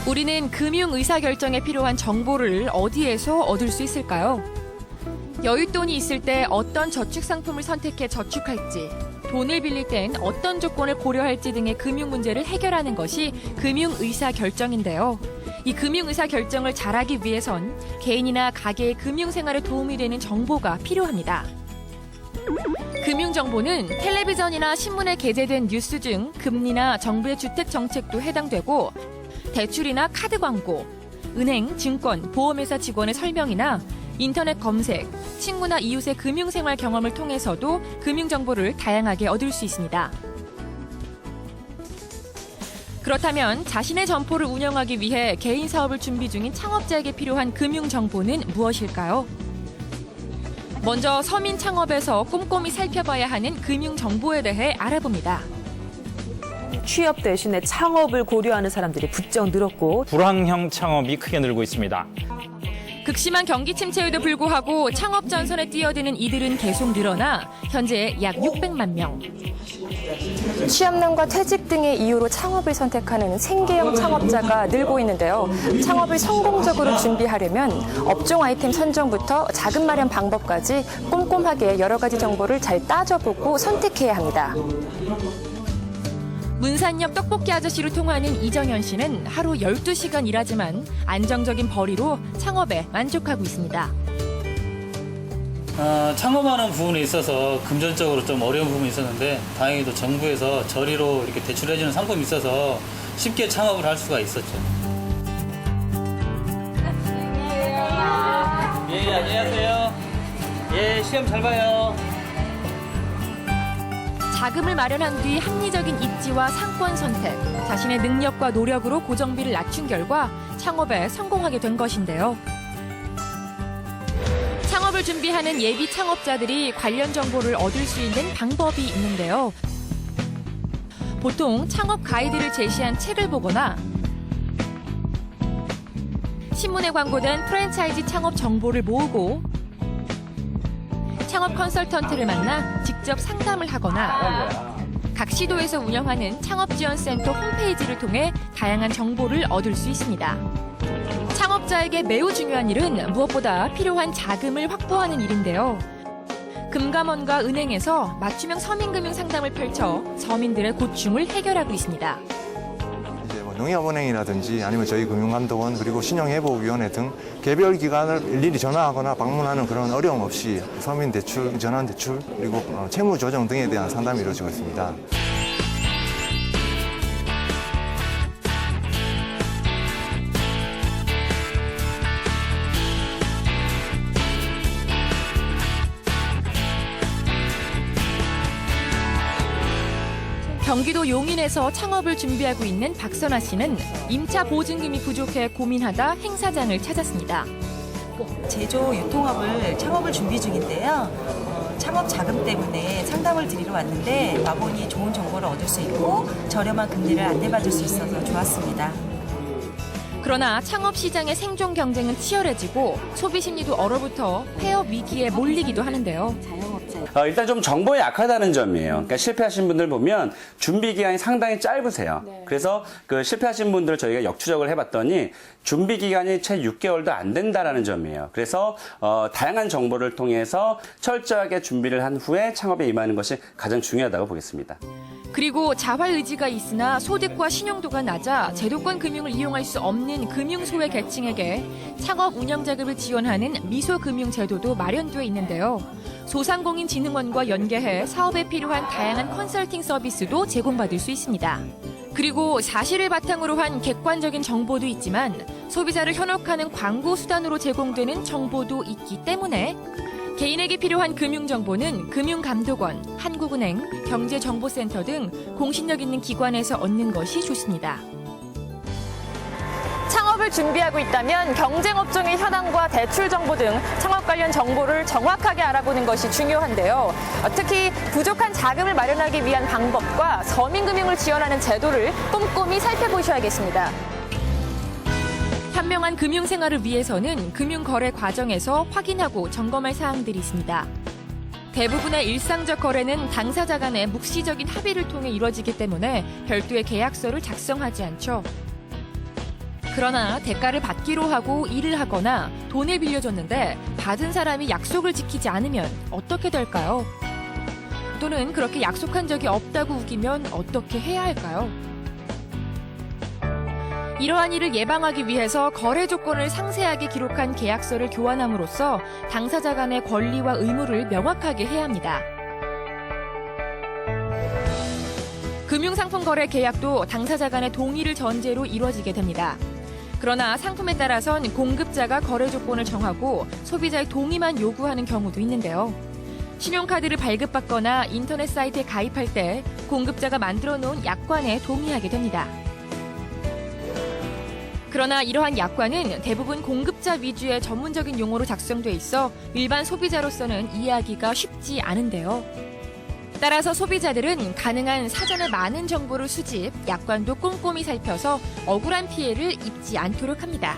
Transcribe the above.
우리는 금융 의사결정에 필요한 정보를 어디에서 얻을 수 있을까요? 여윳돈이 있을 때 어떤 저축 상품을 선택해 저축할지, 돈을 빌릴 땐 어떤 조건을 고려할지 등의 금융 문제를 해결하는 것이 금융 의사결정인데요. 이 금융 의사결정을 잘하기 위해선 개인이나 가게의 금융 생활에 도움이 되는 정보가 필요합니다. 금융 정보는 텔레비전이나 신문에 게재된 뉴스 중 금리나 정부의 주택 정책도 해당되고, 대출이나 카드 광고, 은행, 증권, 보험회사 직원의 설명이나 인터넷 검색, 친구나 이웃의 금융생활 경험을 통해서도 금융정보를 다양하게 얻을 수 있습니다. 그렇다면 자신의 점포를 운영하기 위해 개인 사업을 준비 중인 창업자에게 필요한 금융정보는 무엇일까요? 먼저 서민 창업에서 꼼꼼히 살펴봐야 하는 금융정보에 대해 알아봅니다. 취업 대신에 창업을 고려하는 사람들이 부쩍 늘었고, 불황형 창업이 크게 늘고 있습니다. 극심한 경기 침체에도 불구하고 창업 전선에 뛰어드는 이들은 계속 늘어나 현재 약 600만 명. 취업난과 퇴직 등의 이유로 창업을 선택하는 생계형 창업자가 늘고 있는데요. 창업을 성공적으로 준비하려면 업종 아이템 선정부터 자금 마련 방법까지 꼼꼼하게 여러 가지 정보를 잘 따져보고 선택해야 합니다. 문산역 떡볶이 아저씨로 통하는 이정현 씨는 하루 12시간 일하지만 안정적인 벌이로 창업에 만족하고 있습니다. 창업하는 부분에 있어서 금전적으로 좀 어려운 부분이 있었는데 다행히도 정부에서 저리로 이렇게 대출해주는 상품이 있어서 쉽게 창업을 할 수가 있었죠. 예, 안녕하세요. 예, 시험 잘 봐요. 자금을 마련한 뒤 합리적인 입지와 상권 선택, 자신의 능력과 노력으로 고정비를 낮춘 결과 창업에 성공하게 된 것인데요. 창업을 준비하는 예비 창업자들이 관련 정보를 얻을 수 있는 방법이 있는데요. 보통 창업 가이드를 제시한 책을 보거나 신문에 광고된 프랜차이즈 창업 정보를 모으고 창업 컨설턴트를 만나 직접 상담을 하거나 각 시도에서 운영하는 창업지원센터 홈페이지를 통해 다양한 정보를 얻을 수 있습니다. 창업자에게 매우 중요한 일은 무엇보다 필요한 자금을 확보하는 일인데요. 금감원과 은행에서 맞춤형 서민금융 상담을 펼쳐 서민들의 고충을 해결하고 있습니다. 농협은행이라든지 아니면 저희 금융감독원 그리고 신용회복위원회 등 개별 기관을 일일이 전화하거나 방문하는 그런 어려움 없이 서민 대출, 전환 대출 그리고 채무 조정 등에 대한 상담이 이루어지고 있습니다. 경기도 용인에서 창업을 준비하고 있는 박선아 씨는 임차 보증금이 부족해 고민하다 행사장을 찾았습니다. 제조 유통업을 창업을 준비 중인데요. 창업 자금 때문에 상담을 드리러 왔는데 와보니 좋은 정보를 얻을 수 있고 저렴한 금리를 안내받을 수 있어서 좋았습니다. 그러나 창업 시장의 생존 경쟁은 치열해지고 소비 심리도 얼어붙어 폐업 위기에 몰리기도 하는데요. 일단 좀 정보에 약하다는 점이에요. 그러니까 실패하신 분들 보면 준비 기간이 상당히 짧으세요. 그래서 그 실패하신 분들 저희가 역추적을 해봤더니 준비 기간이 채 6개월도 안 된다라는 점이에요. 그래서 다양한 정보를 통해서 철저하게 준비를 한 후에 창업에 임하는 것이 가장 중요하다고 보겠습니다. 그리고 자활 의지가 있으나 소득과 신용도가 낮아 제도권 금융을 이용할 수 없는 금융소외 계층에게 창업 운영 자금을 지원하는 미소금융 제도도 마련되어 있는데요. 소상공인진흥원과 연계해 사업에 필요한 다양한 컨설팅 서비스도 제공받을 수 있습니다. 그리고 사실을 바탕으로 한 객관적인 정보도 있지만 소비자를 현혹하는 광고 수단으로 제공되는 정보도 있기 때문에 개인에게 필요한 금융정보는 금융감독원, 한국은행, 경제정보센터 등 공신력 있는 기관에서 얻는 것이 좋습니다. 창업을 준비하고 있다면 경쟁업종의 현황과 대출 정보 등 창업 관련 정보를 정확하게 알아보는 것이 중요한데요. 특히 부족한 자금을 마련하기 위한 방법과 서민금융을 지원하는 제도를 꼼꼼히 살펴보셔야겠습니다. 현명한 금융생활을 위해서는 금융거래 과정에서 확인하고 점검할 사항들이 있습니다. 대부분의 일상적 거래는 당사자 간의 묵시적인 합의를 통해 이루어지기 때문에 별도의 계약서를 작성하지 않죠. 그러나 대가를 받기로 하고 일을 하거나 돈을 빌려줬는데 받은 사람이 약속을 지키지 않으면 어떻게 될까요? 또는 그렇게 약속한 적이 없다고 우기면 어떻게 해야 할까요? 이러한 일을 예방하기 위해서 거래 조건을 상세하게 기록한 계약서를 교환함으로써 당사자 간의 권리와 의무를 명확하게 해야 합니다. 금융상품 거래 계약도 당사자 간의 동의를 전제로 이루어지게 됩니다. 그러나 상품에 따라선 공급자가 거래 조건을 정하고 소비자의 동의만 요구하는 경우도 있는데요. 신용카드를 발급받거나 인터넷 사이트에 가입할 때 공급자가 만들어 놓은 약관에 동의하게 됩니다. 그러나 이러한 약관은 대부분 공급자 위주의 전문적인 용어로 작성돼 있어 일반 소비자로서는 이해하기가 쉽지 않은데요. 따라서 소비자들은 가능한 사전에 많은 정보를 수집, 약관도 꼼꼼히 살펴서 억울한 피해를 입지 않도록 합니다.